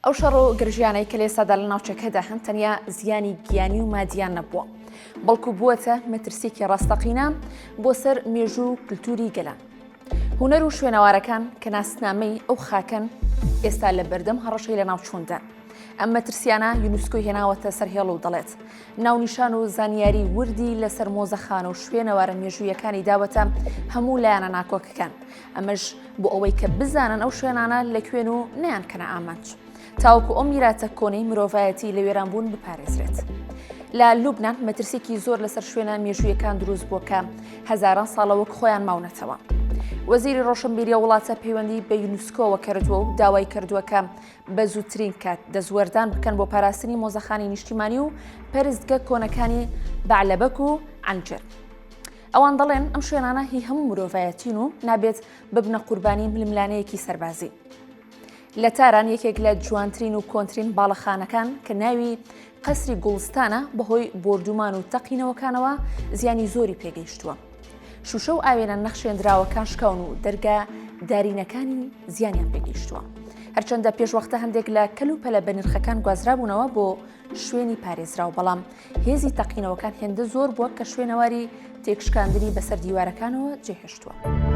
ئەو شەڕ و گرژیانەی کە لێسادا لە ناوچەکەدا هەن تەنیا زیانی گیانی و مادیان نەبووە، بەڵکو بووەتە مەترسیەکی ڕاستەقینە بۆ سەر مێژوو و کللتوری گەلان. هونەر و شوێنەوارەکان کە ناسنامەی ئەو خاکەن ئێستا لە بەردەم هەڕەشەی لە ناوچووندا. ئەم مەترسیانە یونسکۆ هێناوەتە سەر هێڵ و دەڵێت ناونیشان و زانیاری وردی لەسەر مۆزەخانە و شوێنەوارە مێژوویەکانی داوەتە هەموو لایەنە ناکۆکەکان، ئەمەش بۆ ئەوەی کە بزانن ئەو شوێنانە لەکوێن و نەیانکەنە ئامانج، تاوەکو ئەو میراتە کۆنەی مرۆڤایەتی لە وێرانبوون بپارێزرێت. لە لوبنان مەترسێکی زۆر لەسەر شوێنە مێژوویەکان دروست بووە کە هەزاران ساڵە وەک خۆیان ماونەتەوە. وەزیری ڕۆشنبیریە وڵاتە پەیوەندی بە یونسکۆوە کردووە و داوای کردووە کە بە زووترین کات دەزوەردان بکەن بۆ پاراستنی مۆزەخانی نیشتیمانی و پەرستگە کۆنەکانی بەعلەبەک و عنجر. ئەوان دەڵێن ئەم شوێنانە هی هەموو مرۆڤایەتین و نابێت ببنە قوربانی ململانەیەکی سەربازی. لە تاران یەکێک لە جوانترین و کۆنترین باڵەخانەکان کە ناوی قەسری گوڵستانە بەهۆی بردومان و تەقینەوەکانەوە زیانی زۆری پێگەیشتووە. شوشە و ئاوێنە نەخشێنراوەکان شکاون و دەرگا دارینەکانی زیانیان پێگەیشتووە. هەرچەندە پێشوەختە هەندێک لە کەلوپەلە بە نرخەکان گوازرابوونەوە بۆ شوێنی پارێزراو، بەڵام هێزی تەقینەوەکان هێندە زۆر بووە کە شوێنەواری تێکشکاندنی بەسەر دیوارەکانەوە جێهێشتووە.